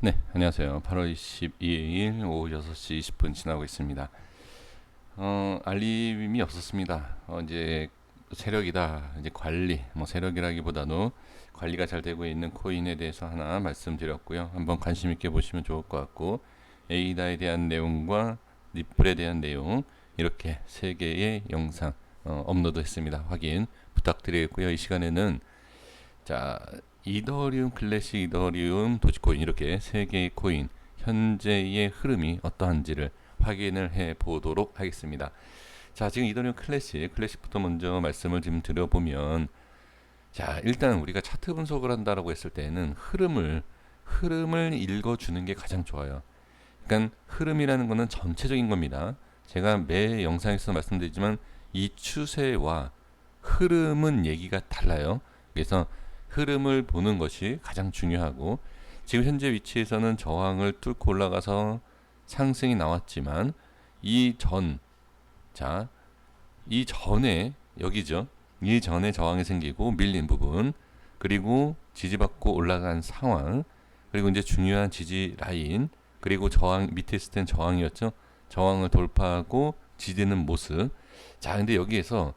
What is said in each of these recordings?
네, 안녕하세요. 8월 22일 오후 6시 20분 지나고 있습니다. 알림이 없었습니다. 이제 세력이다. 이제 관리, 뭐 세력이라기보다도 관리가 잘 되고 있는 코인에 대해서 하나 말씀드렸고요. 한번 관심 있게 보시면 좋을 것 같고, 에이다에 대한 내용과 리플에 대한 내용, 이렇게 세 개의 영상 업로드했습니다. 확인 부탁드리겠고요. 이 시간에는 자, 이더리움 클래식, 이더리움, 도지코인 이렇게 세 개의 코인 현재의 흐름이 어떠한지를 확인을 해 보도록 하겠습니다. 자, 지금 이더리움 클래식부터 먼저 말씀을 좀 드려보면, 자, 일단 우리가 차트 분석을 한다라고 했을 때는 흐름을 읽어주는 게 가장 좋아요. 그러니까 흐름이라는 거는 전체적인 겁니다. 제가 매 영상에서 말씀드리지만 이 추세와 흐름은 얘기가 달라요. 그래서 흐름을 보는 것이 가장 중요하고, 지금 현재 위치에서는 저항을 뚫고 올라가서 상승이 나왔지만 이 전, 자, 이 전에 여기죠. 이 전에 저항이 생기고 밀린 부분, 그리고 지지받고 올라간 상황, 그리고 이제 중요한 지지 라인, 그리고 저항 밑에 있을 땐 저항이었죠. 저항을 돌파하고 지지는 모습. 자, 근데 여기에서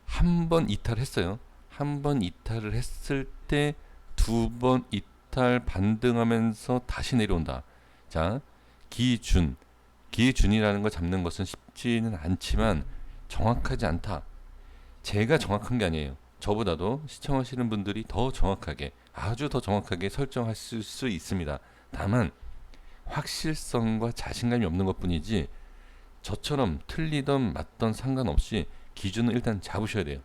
한 번 이탈했어요. 한 번 이탈을 했을 때 두 번 이탈 반등하면서 다시 내려온다. 자, 기준. 기준이라는 걸 잡는 것은 쉽지는 않지만 정확하지 않다. 제가 정확한 게 아니에요. 저보다도 시청하시는 분들이 더 정확하게, 아주 더 정확하게 설정하실 수 있습니다. 다만 확실성과 자신감이 없는 것뿐이지, 저처럼 틀리던 맞던 상관없이 기준을 일단 잡으셔야 돼요.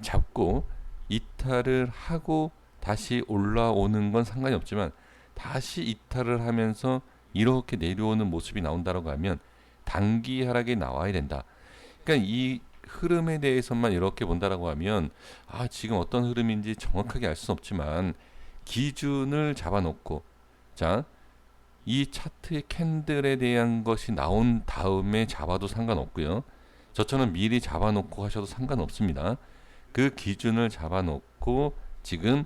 잡고 이탈을 하고 다시 올라오는 건 상관이 없지만, 다시 이탈을 하면서 이렇게 내려오는 모습이 나온다고 하면 단기 하락이 나와야 된다. 그러니까 이 흐름에 대해서만 이렇게 본다라고 하면, 지금 어떤 흐름인지 정확하게 알 수는 없지만 기준을 잡아놓고, 자, 이 차트의 캔들에 대한 것이 나온 다음에 잡아도 상관없고요. 저처럼 미리 잡아놓고 하셔도 상관없습니다. 그 기준을 잡아놓고 지금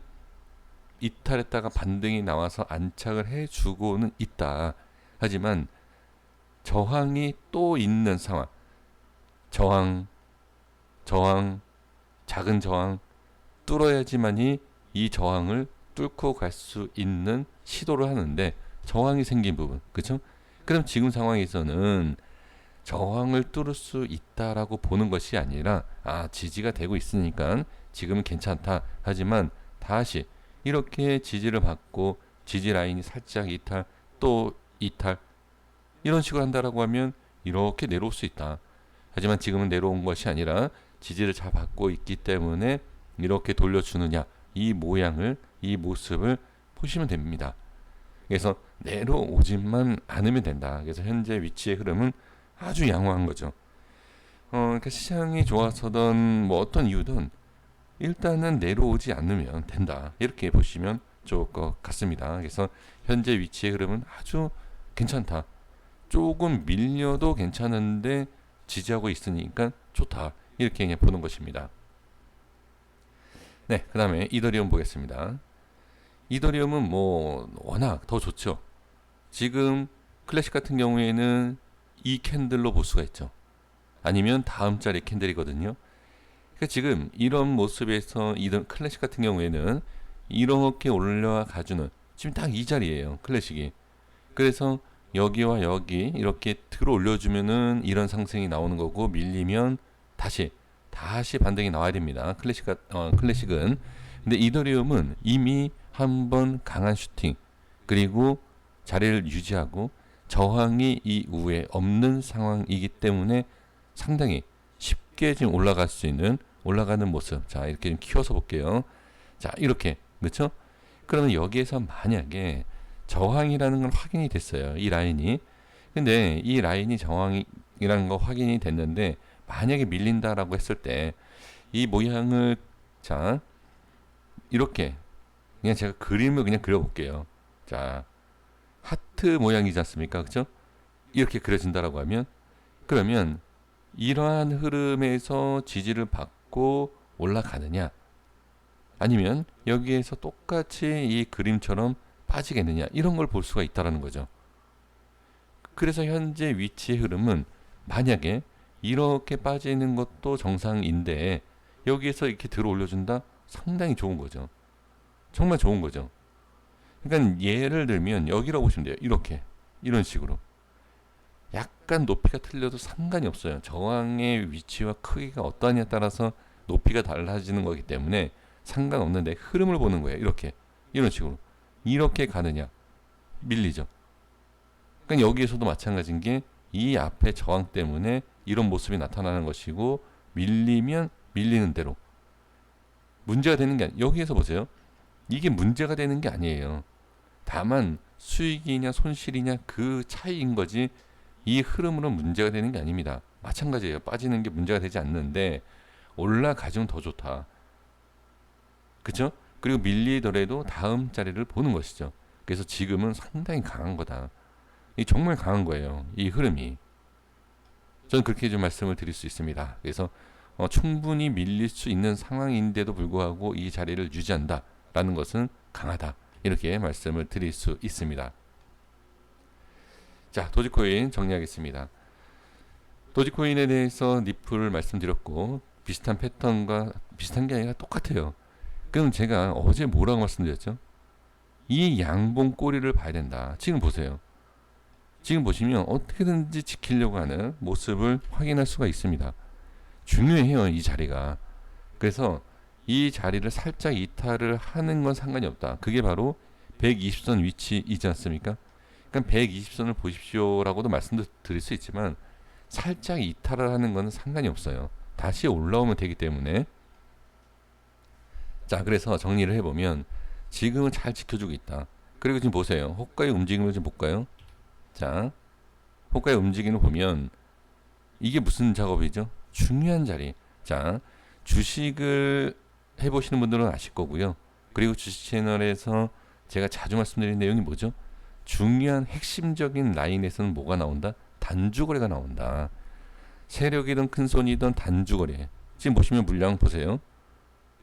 이탈했다가 반등이 나와서 안착을 해주고는 있다. 하지만 저항이 또 있는 상황, 저항, 저항, 작은 저항 뚫어야지만이 이 저항을 뚫고 갈 수 있는 시도를 하는데, 저항이 생긴 부분, 그렇죠? 그럼 지금 상황에서는 저항을 뚫을 수 있다라고 보는 것이 아니라, 지지가 되고 있으니까 지금은 괜찮다. 하지만 다시 이렇게 지지를 받고 지지 라인이 살짝 이탈, 또 이탈, 이런 식으로 한다라고 하면 이렇게 내려올 수 있다. 하지만 지금은 내려온 것이 아니라 지지를 잘 받고 있기 때문에 이렇게 돌려주느냐, 이 모양을, 이 모습을 보시면 됩니다. 그래서 내려오지만 않으면 된다. 그래서 현재 위치의 흐름은 아주 양호한 거죠. 그러니까 시장이 좋아서든 뭐 어떤 이유든 일단은 내려오지 않으면 된다. 이렇게 보시면 좋을 것 같습니다. 그래서 현재 위치의 흐름은 아주 괜찮다. 조금 밀려도 괜찮은데 지지하고 있으니까 좋다. 이렇게 그냥 보는 것입니다. 네, 그 다음에 이더리움 보겠습니다. 이더리움은 뭐 워낙 더 좋죠. 지금 클래식 같은 경우에는 이 캔들로 볼 수가 있죠. 아니면 다음 자리 캔들이거든요. 그러니까 지금 이런 모습에서 이런 클래식 같은 경우에는 이렇게 올라가주는, 지금 딱 이 자리예요. 클래식이. 그래서 여기와 여기 이렇게 들어 올려주면은 이런 상승이 나오는 거고, 밀리면 다시 반등이 나와야 됩니다. 클래식은. 근데 이더리움은 이미 한번 강한 슈팅, 그리고 자리를 유지하고 저항이 이후에 없는 상황이기 때문에 상당히 쉽게 지금 올라갈 수 있는, 올라가는 모습. 자, 이렇게 좀 키워서 볼게요. 자, 이렇게. 그렇죠? 그러면 여기에서 만약에 저항이라는 건 확인이 됐어요. 이 라인이. 근데 이 라인이 저항이라는 거 확인이 됐는데, 만약에 밀린다라고 했을 때 이 모양을, 자, 이렇게 그냥 제가 그림을 그냥 그려볼게요. 자, 하트 모양이지 않습니까? 그죠? 이렇게 그려진다라고 하면, 그러면 이러한 흐름에서 지지를 받고 올라가느냐, 아니면 여기에서 똑같이 이 그림처럼 빠지겠느냐 이런 걸 볼 수가 있다라는 거죠. 그래서 현재 위치의 흐름은 만약에 이렇게 빠지는 것도 정상인데 여기에서 이렇게 들어 올려준다? 상당히 좋은 거죠. 정말 좋은 거죠. 그러니까 예를 들면 여기라고 보시면 돼요. 이렇게 이런 식으로 약간 높이가 틀려도 상관이 없어요. 저항의 위치와 크기가 어떠하냐에 따라서 높이가 달라지는 거기 때문에 상관없는데 흐름을 보는 거예요. 이렇게 이런 식으로 이렇게 가느냐 밀리죠. 그러니까 여기에서도 마찬가지인 게 이 앞에 저항 때문에 이런 모습이 나타나는 것이고 밀리면 밀리는 대로 문제가 되는 게 여기에서 보세요. 이게 문제가 되는 게 아니에요. 다만 수익이냐 손실이냐 그 차이인 거지 이 흐름으로 문제가 되는 게 아닙니다. 마찬가지예요. 빠지는 게 문제가 되지 않는데 올라가주면 더 좋다. 그쵸? 그리고 밀리더라도 다음 자리를 보는 것이죠. 그래서 지금은 상당히 강한 거다. 이 정말 강한 거예요. 이 흐름이. 저는 그렇게 좀 말씀을 드릴 수 있습니다. 그래서 충분히 밀릴 수 있는 상황인데도 불구하고 이 자리를 유지한다라는 것은 강하다. 이렇게 말씀을 드릴 수 있습니다. 자, 도지코인 정리하겠습니다. 도지코인에 대해서 니플을 말씀드렸고 비슷한 패턴과 비슷한 게 아니라 똑같아요. 그럼 제가 어제 뭐라고 말씀드렸죠? 이 양봉 꼬리를 봐야 된다. 지금 보세요. 지금 보시면 어떻게든지 지키려고 하는 모습을 확인할 수가 있습니다. 중요해요, 이 자리가. 그래서 이 자리를 살짝 이탈을 하는 건 상관이 없다. 그게 바로 120선 위치이지 않습니까? 그러니까 120선을 보십시오라고도 말씀드릴 수 있지만 살짝 이탈을 하는 건 상관이 없어요. 다시 올라오면 되기 때문에. 자, 그래서 정리를 해보면 지금은 잘 지켜주고 있다. 그리고 지금 보세요. 호가의 움직임을 좀 볼까요? 자, 호가의 움직임을 보면 이게 무슨 작업이죠? 중요한 자리. 자, 주식을 해보시는 분들은 아실 거고요. 그리고 주식 채널에서 제가 자주 말씀드리는 내용이 뭐죠? 중요한 핵심적인 라인에서는 뭐가 나온다? 단주거래가 나온다. 세력이든 큰손이든 단주거래. 지금 보시면 물량 보세요.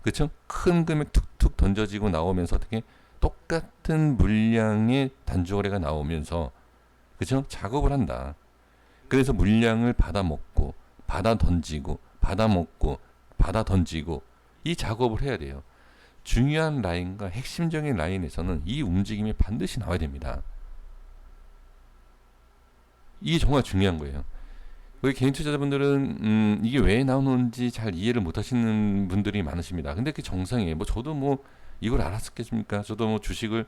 그쵸? 큰 금액 툭툭 던져지고 나오면서 어떻게 똑같은 물량의 단주거래가 나오면서 그쵸? 작업을 한다. 그래서 물량을 받아 먹고 받아 던지고 받아 먹고 받아 던지고 이 작업을 해야 돼요. 중요한 라인과 핵심적인 라인에서는 이 움직임이 반드시 나와야 됩니다. 이게 정말 중요한 거예요. 우리 개인 투자자분들은 이게 왜 나오는지 잘 이해를 못 하시는 분들이 많으십니다. 근데 그게 정상이에요. 뭐 저도 뭐 이걸 알았겠습니까? 저도 뭐 주식을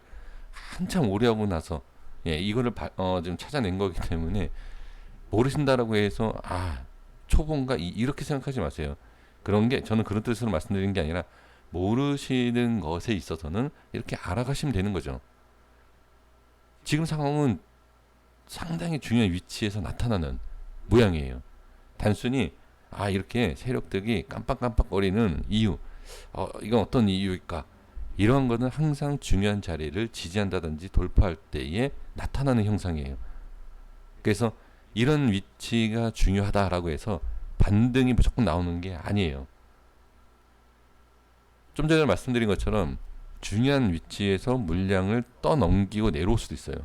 한참 오래 하고 나서 이거를 좀 찾아낸 거기 때문에 모르신다라고 해서 초보인가 이렇게 생각하지 마세요. 그런 게 저는 그런 뜻으로 말씀드리는 게 아니라 모르시는 것에 있어서는 이렇게 알아가시면 되는 거죠. 지금 상황은 상당히 중요한 위치에서 나타나는 모양이에요. 단순히 이렇게 세력들이 깜빡깜빡거리는 이유, 이건 어떤 이유일까? 이런 거는 항상 중요한 자리를 지지한다든지 돌파할 때에 나타나는 형상이에요. 그래서 이런 위치가 중요하다라고 해서 반등이 무조건 나오는 게 아니에요. 좀 전에 말씀드린 것처럼 중요한 위치에서 물량을 떠넘기고 내려올 수도 있어요.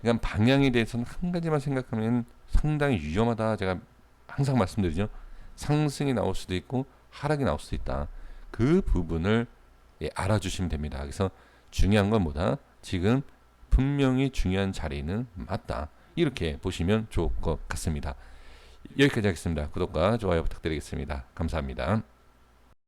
그러니까 방향에 대해서는 한 가지만 생각하면 상당히 위험하다. 제가 항상 말씀드리죠. 상승이 나올 수도 있고 하락이 나올 수도 있다. 그 부분을 알아주시면 됩니다. 그래서 중요한 건 뭐다? 지금 분명히 중요한 자리는 맞다. 이렇게 보시면 좋을 것 같습니다. 여기까지 하겠습니다. 구독과 좋아요 부탁드리겠습니다. 감사합니다.